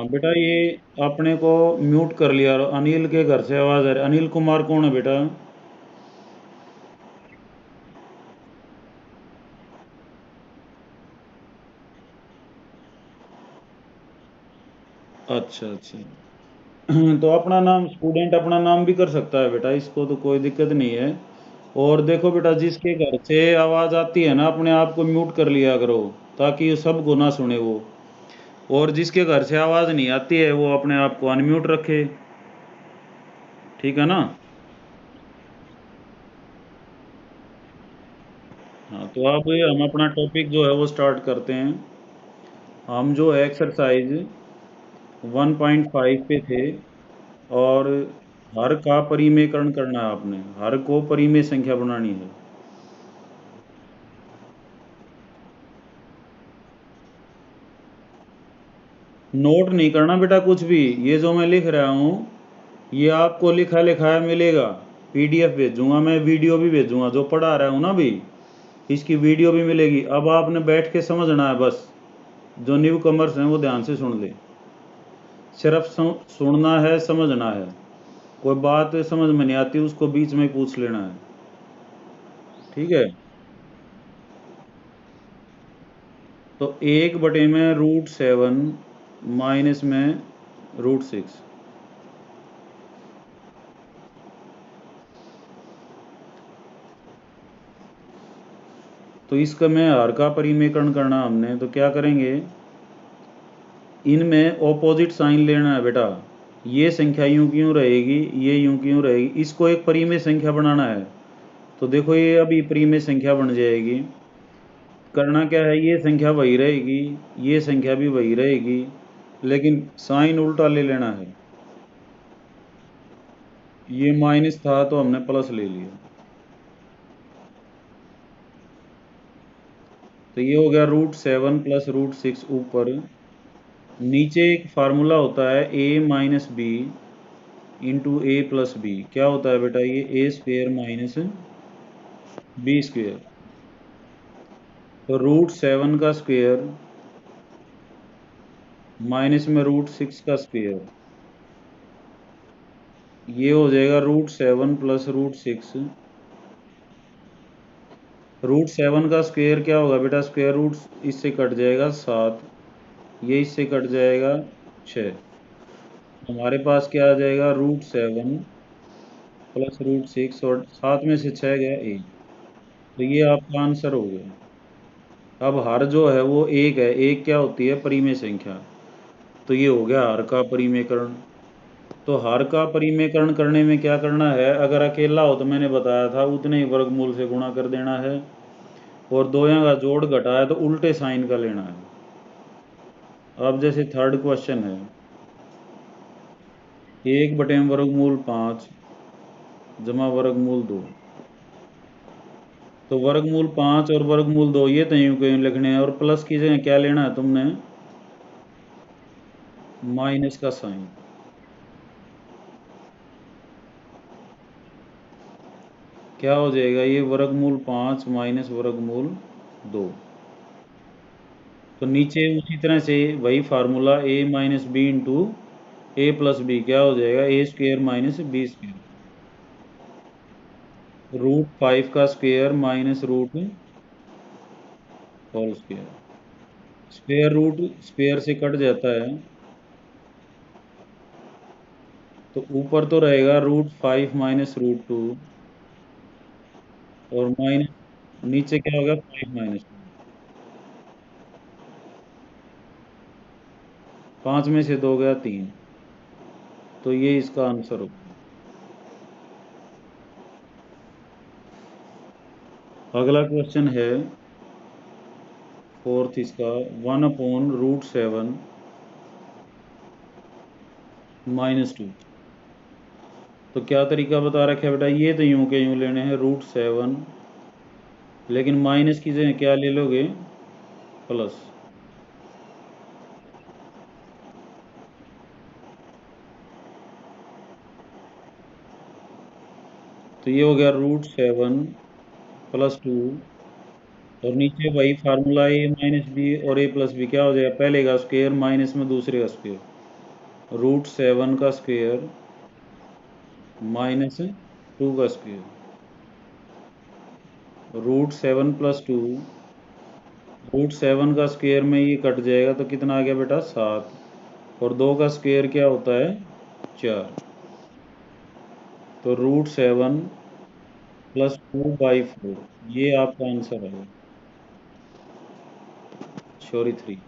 हाँ बेटा, ये अपने को म्यूट कर लिया। अनिल के घर से आवाज़ आ रही। अनिल कुमार कौन है बेटा? अच्छा अच्छा। तो अपना नाम, स्टूडेंट अपना नाम भी कर सकता है बेटा, इसको तो कोई दिक्कत नहीं है। और देखो बेटा, जिसके घर से आवाज़ आती है ना, अपने आप को म्यूट कर लिया करो, ताकि ये सबको ना सुने वो। और जिसके घर से आवाज़ नहीं आती है, वो अपने आप को अनम्यूट रखे। ठीक है ना? हाँ, तो अब हम अपना टॉपिक जो है वो स्टार्ट करते हैं। हम जो है एक्सरसाइज 1.5 पे थे। और हर का परिमेयकरण करना है आपने, हर को परिमेय संख्या बनानी है। नोट नहीं करना बेटा कुछ भी। ये जो मैं लिख रहा हूँ, ये आपको लिखा लिखाया मिलेगा। पीडीएफ भेजूंगा मैं, वीडियो भी भेजूंगा, जो पढ़ा रहा हूँ ना अभी, इसकी वीडियो भी मिलेगी। अब आपने बैठ के समझना है बस। जो न्यू कमर्स हैं वो ध्यान से सुन ले। सिर्फ सुनना है, समझना है। कोई बात समझ में नहीं आती, उसको बीच में ही पूछ लेना है। ठीक है? तो 1 बटे में √7 माइनस में √6। तो इसका में हर का परिमेयकरण करना हमने, तो क्या करेंगे, इनमें ऑपोजिट साइन लेना है बेटा। ये संख्या यूं क्यों रहेगी, ये यूं क्यों रहेगी, इसको एक परिमेय संख्या बनाना है। तो देखो, ये अभी परिमेय संख्या बन जाएगी। करना क्या है, ये संख्या वही रहेगी, ये संख्या भी वही रहेगी, लेकिन साइन उल्टा ले लेना है। ये माइनस था तो हमने प्लस ले लिया। तो ये हो गया √7 प्लस √6 ऊपर। नीचे एक फार्मूला होता है a - b × a + b। क्या होता है बेटा, ये a² - b²। तो √7 का स्क्वेयर माइनस में √6 का स्क्वेयर, ये हो जाएगा √7 प्लस √6। √7 का स्क्वेयर क्या होगा बेटा, स्क्वेयर रूट इससे कट जाएगा 7, ये इससे कट जाएगा 6। हमारे पास क्या आ जाएगा, √7 प्लस √6, और 7 में से 6 गया 1। तो ये आपका आंसर हो गया। अब हर जो है वो एक है, एक क्या होती है, परिमेय संख्या। तो ये हो गया हर का परिमेयकरण। तो हर का परिमेयकरण करने में क्या करना है, अगर अकेला हो तो मैंने बताया था उतने ही वर्गमूल से गुणा कर देना है। और दोया का जोड़ घटा है तो उल्टे साइन का लेना है। अब जैसे थर्ड क्वेश्चन है, 1/वर्गमूल 5 जमा वर्गमूल 2। तो वर्गमूल 5 और वर्गमूल 2 ये तो यूं कहीं लिखने हैं, और प्लस की जगह क्या लेना है तुमने, माइनस का साइन। क्या हो जाएगा, ये वर्गमूल 5 माइनस वर्गमूल 2। तो नीचे उसी तरह से वही formula a - b × a + b, क्या हो जाएगा, a² - b²। √5 का square minus root whole square. Square root square से कट जाता है, तो ऊपर तो रहेगा √5 माइनस √2, और माइनस नीचे क्या होगा, 5 - 5 में से 2 गया 3। तो ये इसका आंसर होगा। अगला क्वेश्चन है फोर्थ इसका, 1/√7 - 2। तो क्या तरीका बता रखा है बेटा, ये तो यूं के यूं लेने हैं √7, लेकिन माइनस की जगह क्या ले लोगे, प्लस। तो ये हो गया √7 प्लस 2, और नीचे वही फार्मूला a - b और a + b, क्या हो जाएगा, पहले का स्क्वेयर माइनस में दूसरे का स्क्वेयर। √7 का स्क्वायर -2 का स्क्वायर, √7 + 2, √7 का स्क्वायर में ये कट जाएगा तो कितना आ गया बेटा 7, और 2 का स्क्वायर क्या होता है 4, तो √7 + 2/4 ये आपका आंसर है। सॉरी 3,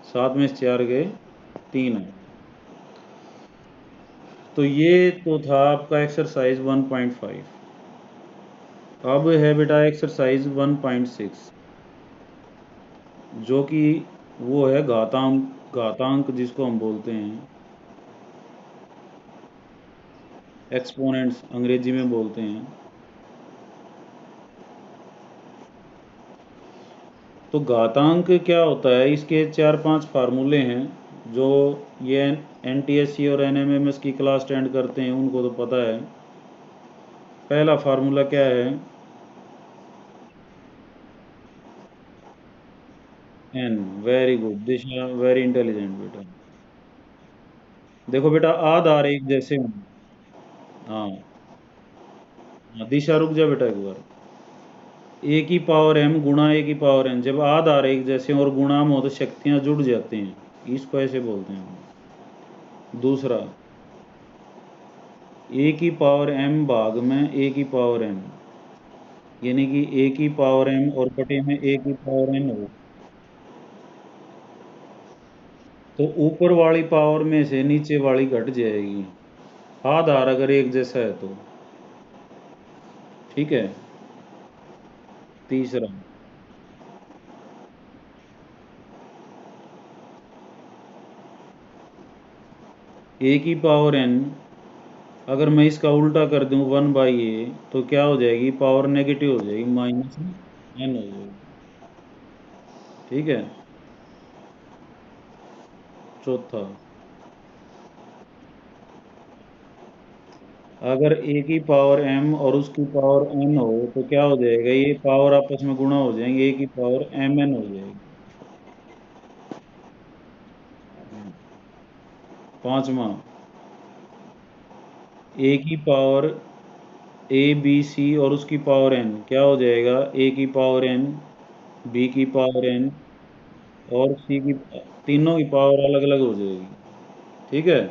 7 में से 4 गए 3 है। तो ये तो था आपका एक्सरसाइज 1.5। अब है बेटा एक्सरसाइज 1.6, जो कि वो है घातांक जिसको हम बोलते हैं, एक्सपोनेंट्स अंग्रेजी में बोलते हैं। तो घातांक क्या होता है, इसके 4-5 फार्मूले हैं, जो ये NTSC और NMMS की क्लास अटेंड करते हैं उनको तो पता है। पहला फार्मूला क्या है, n। वेरी गुड दिशा, वेरी इंटेलिजेंट बेटा। देखो बेटा आधार एक जैसे हों, हाँ हाँ, दिशा रुक जा बेटा एक बार। a की पावर m गुणा a की पावर n, जब आधार एक जैसे और गुणा में हो तो शक्तियां जुड़ जाती हैं, इसको ऐसे बोलते हैं। दूसरा, a की पावर m भाग में a की पावर n, यानी कि a की पावर m और बटे में a की पावर n हो, तो ऊपर वाली पावर में से नीचे वाली घट जाएगी, आधार अगर एक जैसा है तो। ठीक है। तीसरा, a की पावर n, अगर मैं इसका उल्टा कर दूं 1/a, तो क्या हो जाएगी, पावर नेगेटिव हो जाएगी, -n हो जाएगी। ठीक है। चौथा, अगर a की पावर m और उसकी पावर n हो तो क्या हो जाएगा, ये पावर आपस में गुणा हो जाएंगे, a की पावर mn हो जाएगी। पांचवा, a की पावर a b c और उसकी पावर n क्या हो जाएगा, a की पावर n, b की पावर n और c की, तीनों की पावर अलग अलग हो जाएगी। ठीक है।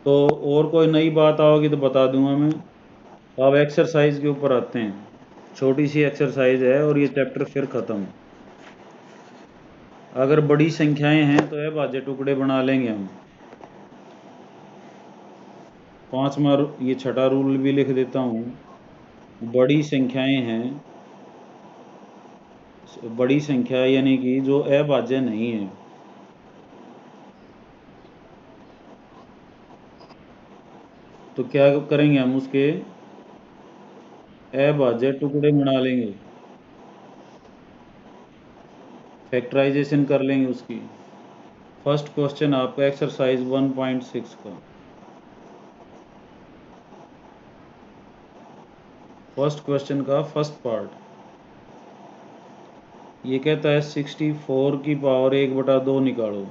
तो और कोई नई बात आओगी तो बता दूंगा मैं। अब एक्सरसाइज के ऊपर आते हैं, छोटी सी एक्सरसाइज है और ये चैप्टर फिर खत्म। अगर बड़ी संख्याएं हैं तो अभाज्य टुकड़े बना लेंगे हम। पांचवा, ये छठा रूल भी लिख देता हूँ, बड़ी संख्याएं हैं, बड़ी संख्या यानी कि जो अभाज्य नहीं है, तो क्या करेंगे हम, उसके अभाज्य टुकड़े बना लेंगे, फैक्टराइजेशन कर लेंगे उसकी। फर्स्ट क्वेश्चन आपका एक्सरसाइज 1.6 का, फर्स्ट क्वेश्चन का फर्स्ट पार्ट ये कहता है 64 की पावर 1/2 निकालो।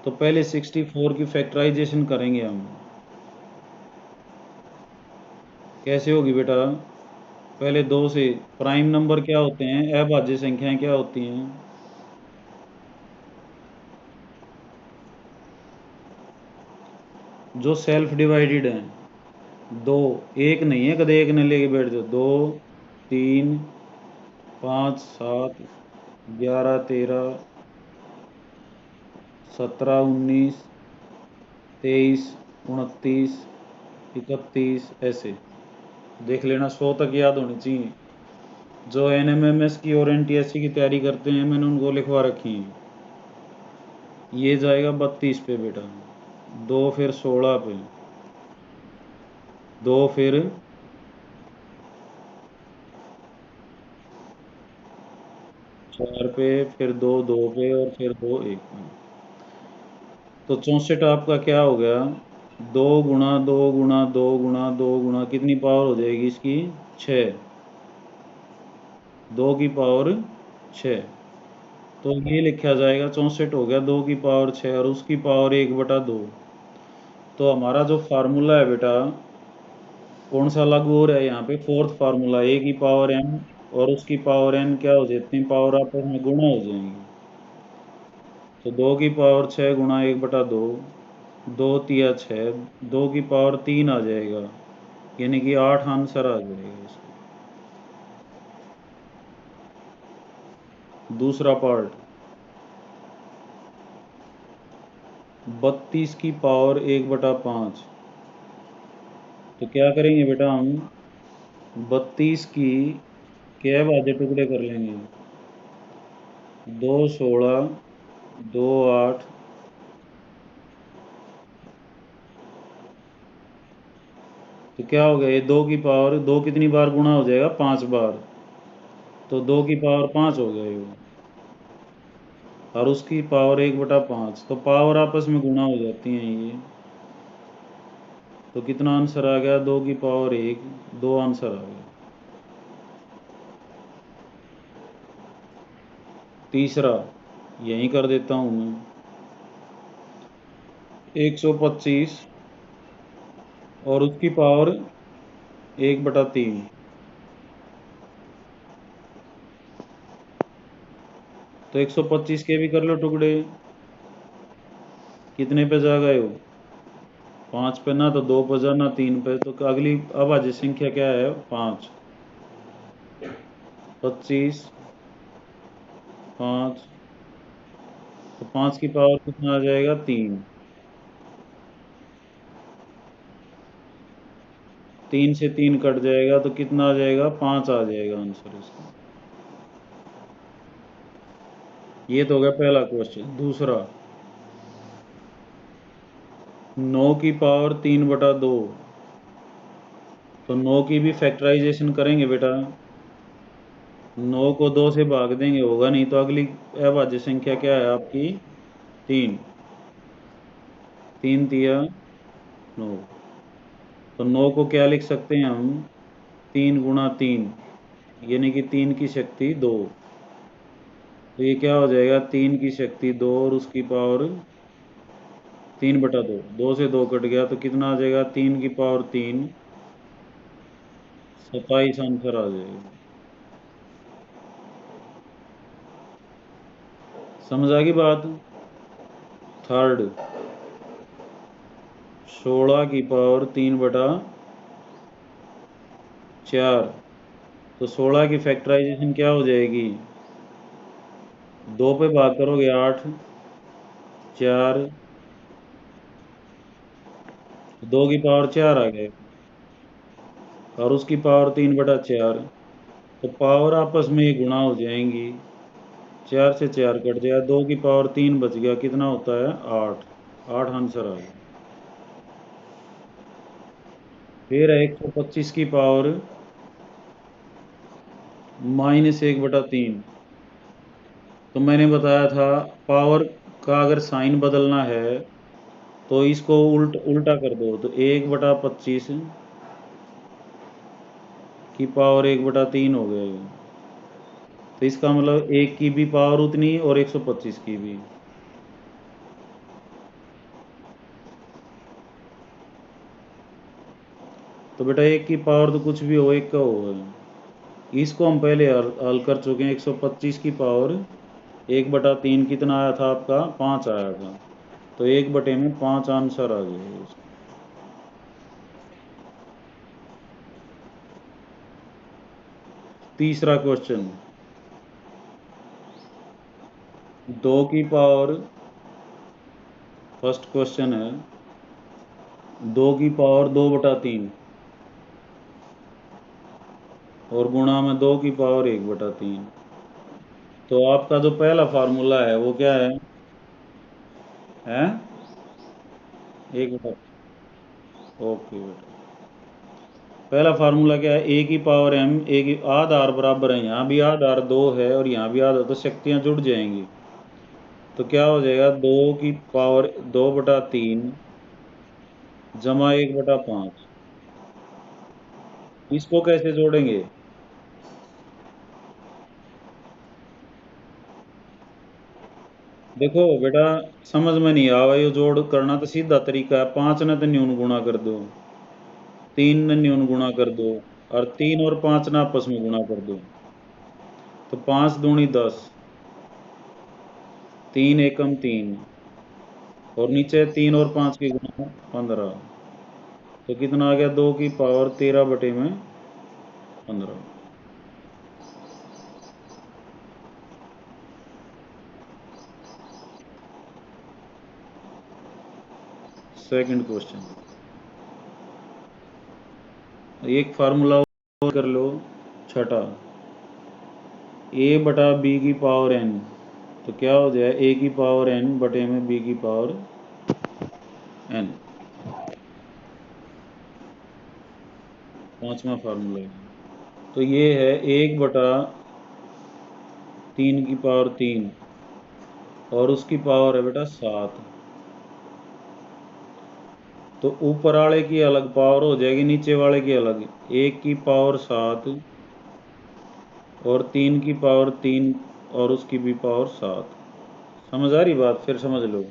तो पहले 64 की फैक्टराइजेशन करेंगे हम। कैसे होगी बेटा, पहले 2 से, प्राइम नंबर क्या होते हैं, अभाज्य संख्याएं क्या होती हैं, जो सेल्फ डिवाइडेड हैं। 2, एक नहीं है, कदे एक ने लेके बैठ जाओ, 2 3 5 7 11 13 17 19 23 29 31, ऐसे देख लेना, 100 तक याद होनी चाहिए। जो NMMS की और NTSC की तैयारी करते हैं मैंने उनको लिखवा रखी है। ये जाएगा 32 पे बेटा, 2 फिर 16 पे, 2 फिर 4 पे, फिर 2 2 पे और फिर 2 1 पे। तो 64 आपका क्या हो गया, 2 गुणा 2 गुणा 2 गुणा 2 गुणा कितनी पावर हो जाएगी इसकी, 6, 2 की पावर 6। तो ये लिखा जाएगा 64 हो गया 2 की पावर 6 और उसकी पावर 1/2। तो हमारा जो फार्मूला है बेटा कौन सा लागू हो रहा है यहाँ पे, फोर्थ फार्मूला, ए की पावर एम और उसकी पावर एन क्या हो जाती है, पावर आपस में गुणा हो जाएंगी। तो 2 की पावर 6 गुणा 1/2, 2 तिया 6, 2 की पावर 3 आ जाएगा, यानी कि 8 आंसर आ जाएगा इसका। दूसरा पार्ट, 32 की पावर 1/5। तो क्या करेंगे बेटा हम 32 की क्या भाज्य टुकड़े कर लेंगे, 2 16, 2 8, तो क्या हो गया, ये 2 की पावर 2 कितनी बार गुणा हो जाएगा, 5 बार, तो 2 की पावर 5 हो गया ये, और उसकी पावर 1/5, तो पावर आपस में गुणा हो जाती हैं ये। तो कितना आंसर आ गया, 2 की पावर 1, 2 आंसर आ गया। तीसरा यहीं कर देता हूँ मैं, 125 और उसकी पावर 1/3। तो 125 के भी कर लो टुकड़े, कितने पे जा गए हो, 5 पे ना, तो 2 पे जा ना 3 पे, तो अगली अभाज्य संख्या क्या है, 5। 25, 5, तो 5 की पावर कितना आ जाएगा, 3। 3 से 3 कट जाएगा तो कितना आ जाएगा, 5 आ जाएगा आंसर इसका। ये तो हो गया पहला क्वेश्चन। दूसरा, 9 की पावर 3/2। तो 9 की भी फैक्टराइजेशन करेंगे बेटा, 9 को 2 से भाग देंगे, होगा नहीं, तो अगली अभाज्य संख्या क्या है आपकी, 3। 3 तिया 9, तो 9 को क्या लिख सकते हैं हम, 3 × 3, यानी कि 3 की शक्ति 2। तो ये क्या हो जाएगा, 3 की शक्ति 2 और उसकी पावर 3/2, 2 से 2 कट गया तो कितना आ जाएगा, 3 की पावर 3, 27 आंसर आ जाएगा। समझ आ गई बात। थर्ड, 16 की पावर 3/4। तो 16 की फैक्टराइजेशन क्या हो जाएगी, 2 पे भाग करोगे 8, 4, 2 की पावर 4 आ गए और उसकी पावर 3/4, तो पावर आपस में ही गुणा हो जाएंगी, 4 से 4 कट जाएगा, 2 की पावर 3 बच गया, कितना होता है, 8। 8 आंसर आ गया। फिर है 125 की पावर -1/3। तो मैंने बताया था पावर का अगर साइन बदलना है तो इसको उल्टा कर दो, तो 1/25 की पावर 1/3 हो गया ये। तो इसका मतलब 1 की भी पावर उतनी और 125 की भी। तो बेटा 1 की पावर तो कुछ भी हो, 1 का होगा, इसको हम पहले हल कर चुके हैं। 125 की पावर 1/3 कितना आया था आपका, 5 आया था, तो 1/5 आंसर आ जाएगा इसका। तीसरा क्वेश्चन, 2 की पावर, फर्स्ट क्वेश्चन है 2 की पावर 2/3 और गुणा में 2 की पावर 1/3। तो आपका जो पहला फार्मूला है वो क्या है, हैं, 1/, ओके बेटा। पहला फार्मूला क्या है, ए की पावर एम, ए की आधार बराबर है, यहाँ भी आधार 2 है और यहाँ भी आधार, तो शक्तियाँ जुड़ जाएंगी। तो क्या हो जाएगा, 2 की पावर 2/3 जमा 1/5। इसको कैसे जोड़ेंगे, देखो बेटा, समझ में नहीं आवा ये जोड़ करना तो सीधा तरीका है, 5 ने तो न्यून गुणा कर दो, 3 ने न्यून गुणा कर दो, और 3 और 5 ने आपस में गुणा कर दो, तो 5 दूनी 10, 3 एकम 3, और नीचे 3 और 5 की गुणा 15, तो कितना आ गया, 2 की पावर 13 बटे में 15। सेकंड क्वेश्चन, एक फार्मूला कर लो, छठा, ए बटा बी की पावर एन, तो क्या हो जाए, ए की पावर एन बटे में बी की पावर एन। पांचवा फार्मूला है, तो ये है 1/3 और उसकी पावर है बेटा 7, तो ऊपर वाले की अलग पावर हो जाएगी, नीचे वाले की अलग, 1 की पावर 7 और 3 की पावर 3 और उसकी भी पावर 7। समझ आ रही बात, फिर समझ लो,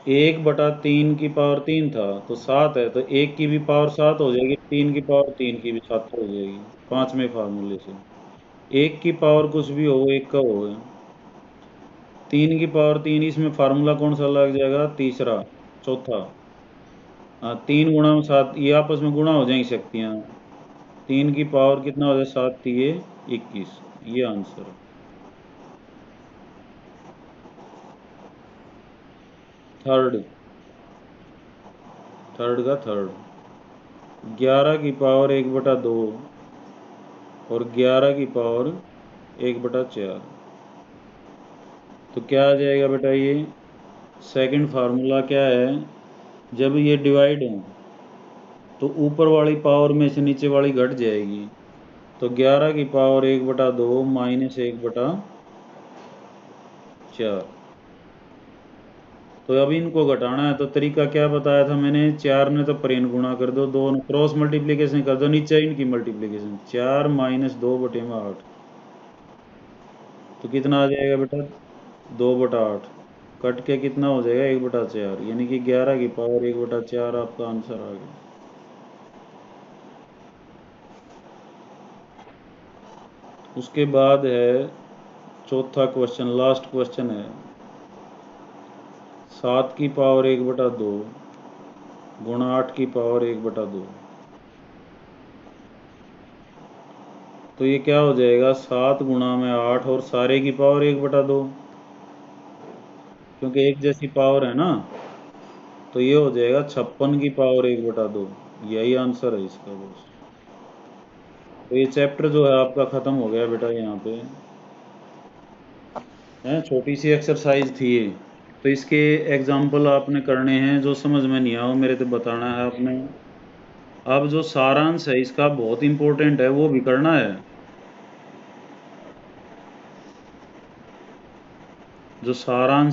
1/3 की पावर 3 था तो 7 है, तो 1 की भी पावर 7 हो जाएगी, 3 की पावर 3 की भी 7 हो जाएगी, पांचवें फार्मूले से। 1 की पावर कुछ भी हो, 1 का हो, 3 की पावर 3, इसमें फार्मूला कौन सा लग जाएगा, तीसरा, चौथा। हाँ, 3 गुणा 7, ये आपस में गुणा हो जाएंगी शक्तियाँ, 3 की पावर कितना हो जाए, 7 तिये 21, ये आंसर है। थर्ड, थर्ड का थर्ड, 11 की पावर 1/2 और 11 की पावर 1/4, तो क्या आ जाएगा बेटा, ये सेकंड फार्मूला क्या है, जब ये डिवाइड हो तो ऊपर वाली पावर में से नीचे वाली घट जाएगी, तो 11 की पावर 1/2 माइनस 1/4। तो अब इनको घटाना है, तो तरीका क्या बताया था मैंने, 4 ने तो परेन गुणा कर दो, 2 क्रॉस मल्टीप्लीकेशन कर दो, नीचे इनकी मल्टीप्लीकेशन, 4 माइनस 2/8, तो कितना आ जाएगा बेटा, 2/8, कट के कितना हो जाएगा, 1/4, यानी कि 11 की पावर 1/4 आपका आंसर आ गया। उसके बाद है चौथा क्वेश्चन, लास्ट क्वेश्चन है, 7 की पावर 1/2 गुणा 8 की पावर 1/2, तो ये क्या हो जाएगा, 7 गुणा में 8 और सारे की पावर 1/2, क्योंकि एक जैसी पावर है ना, तो ये हो जाएगा 56 की पावर 1/2, यही आंसर है इसका बस। तो ये चैप्टर जो है आपका ख़त्म हो गया बेटा, यहाँ पे है, छोटी सी एक्सरसाइज थी ये, तो इसके एग्जाम्पल आपने करने हैं, जो समझ में नहीं आओ मेरे को बताना है आपने। अब जो सारांश है इसका बहुत इंपॉर्टेंट है, वो भी करना है, जो सारांश